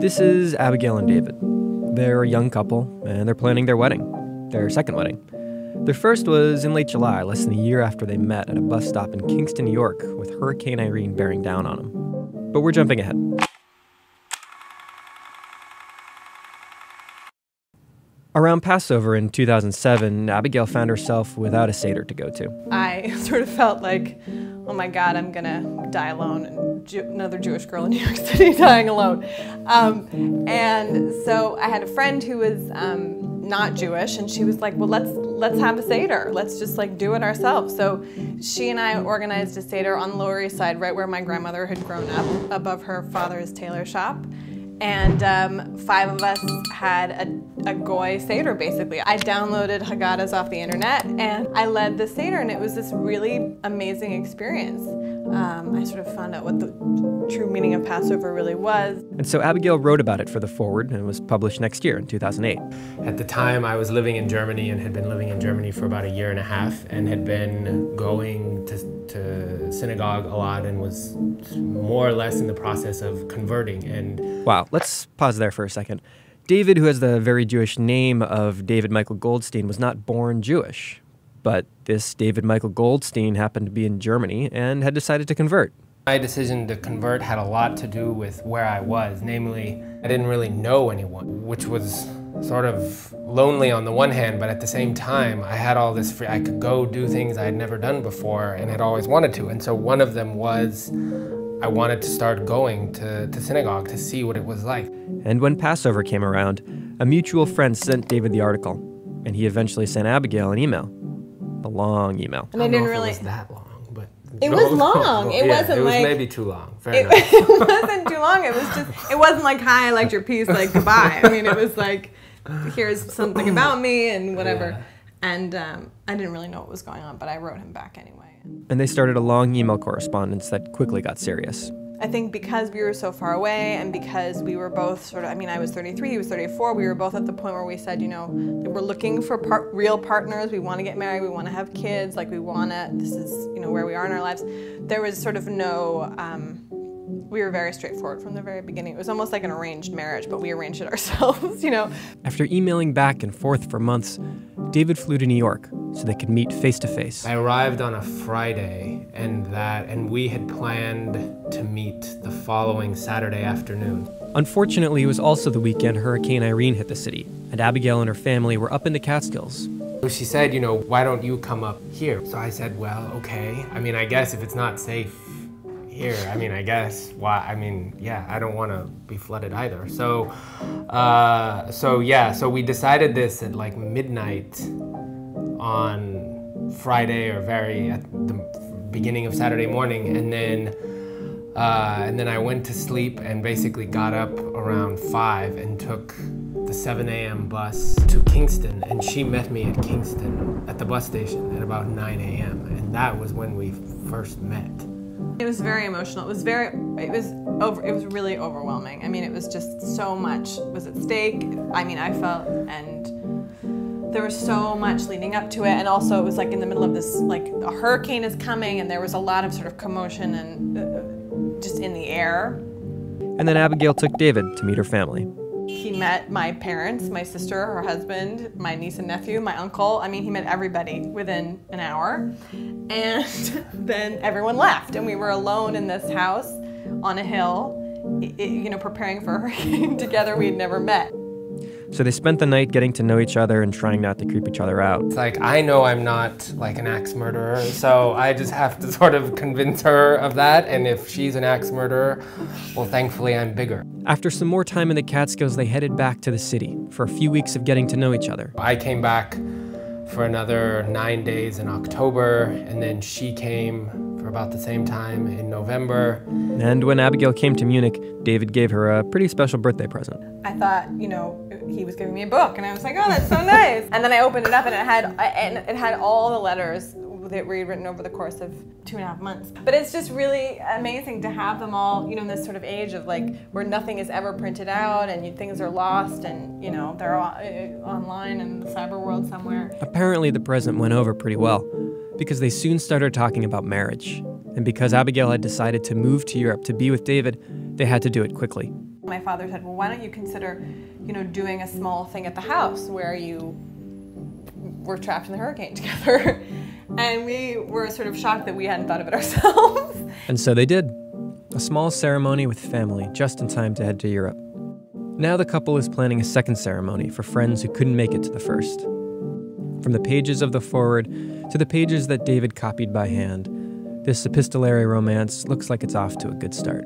This is Abigail and David. They're a young couple, and they're planning their wedding, their second wedding. Their first was in late July, less than a year after they met at a bus stop in Kingston, New York, with Hurricane Irene bearing down on them. But we're jumping ahead. Around Passover in 2007, Abigail found herself without a Seder to go to. I sort of felt like, oh my God, I'm gonna die alone, and another Jewish girl in New York City dying alone. And so I had a friend who was not Jewish, and she was like, well, let's have a Seder. Let's just like do it ourselves. So she and I organized a Seder on the Lower East Side, right where my grandmother had grown up, above her father's tailor shop. And 5 of us had a Goy Seder, basically. I downloaded Haggadahs off the internet, and I led the Seder, and it was this really amazing experience. I sort of found out what the true meaning of Passover really was. And so Abigail wrote about it for The Forward, and it was published next year in 2008. At the time, I was living in Germany and had been living in Germany for about a year and a half, and had been going to synagogue a lot, and was more or less in the process of converting. And wow, let's pause there for a second. David, who has the very Jewish name of David Michael Goldstein, was not born Jewish. But this David Michael Goldstein happened to be in Germany and had decided to convert. My decision to convert had a lot to do with where I was. Namely, I didn't really know anyone, which was sort of lonely on the one hand, but at the same time, I had all this free, I could go do things I had never done before and had always wanted to. And so one of them was I wanted to start going to synagogue to see what it was like. And when Passover came around, a mutual friend sent David the article, and he eventually sent Abigail an email. A long email. And I didn't really. It was that long, but it was long. It wasn't it was like maybe too long. Fair enough. It wasn't too long. It was just. It wasn't like, hi, I liked your piece, like goodbye. I mean, it was like, here's something about me and whatever. Yeah. And I didn't really know what was going on, but I wrote him back anyway. And they started a long email correspondence that quickly got serious. I think because we were so far away, and because we were both sort of, I mean, I was 33, he was 34, we were both at the point where we said, you know, we're looking for real partners, we want to get married, we want to have kids, like we want to, this is, you know, where we are in our lives. There was sort of no, we were very straightforward from the very beginning. It was almost like an arranged marriage, but we arranged it ourselves, you know. After emailing back and forth for months, David flew to New York so they could meet face to face. I arrived on a Friday, and we had planned to meet the following Saturday afternoon. Unfortunately, it was also the weekend Hurricane Irene hit the city, and Abigail and her family were up in the Catskills. So she said, you know, why don't you come up here? So I said, well, okay. I mean, I guess if it's not safe here, I mean, I guess, why? I mean, yeah, I don't want to be flooded either. So we decided this at like midnight on Friday, or at the beginning of Saturday morning, and then I went to sleep and basically got up around 5 and took the 7 a.m. bus to Kingston, and she met me at Kingston at the bus station at about 9 a.m. and that was when we first met. It was very emotional. It was really overwhelming. I mean, it was just so much was at stake. I mean, I felt, and there was so much leading up to it, and also it was like in the middle of this, like a hurricane is coming, and there was a lot of sort of commotion and just in the air. And then Abigail took David to meet her family. He met my parents, my sister, her husband, my niece and nephew, my uncle. I mean, he met everybody within an hour. And then everyone left, and we were alone in this house on a hill, you know, preparing for a hurricane together. We had never met. So they spent the night getting to know each other and trying not to creep each other out. It's like, I know I'm not like an axe murderer, so I just have to sort of convince her of that, and if she's an axe murderer, well, thankfully I'm bigger. After some more time in the Catskills, they headed back to the city for a few weeks of getting to know each other. I came back for another 9 days in October, and then she came for about the same time in November. And when Abigail came to Munich, David gave her a pretty special birthday present. I thought, you know, he was giving me a book, and I was like, oh, that's so nice. And then I opened it up, and it had all the letters that we had written over the course of 2.5 months. But it's just really amazing to have them all, you know, in this sort of age of like where nothing is ever printed out, and things are lost, and you know they're all online in the cyber world somewhere. Apparently the present went over pretty well, because they soon started talking about marriage. And because Abigail had decided to move to Europe to be with David, they had to do it quickly. My father said, well, why don't you consider, doing a small thing at the house where you were trapped in the hurricane together. And we were sort of shocked that we hadn't thought of it ourselves. And so they did. A small ceremony with family, just in time to head to Europe. Now the couple is planning a second ceremony for friends who couldn't make it to the first. From the pages of the foreword to the pages that David copied by hand, this epistolary romance looks like it's off to a good start.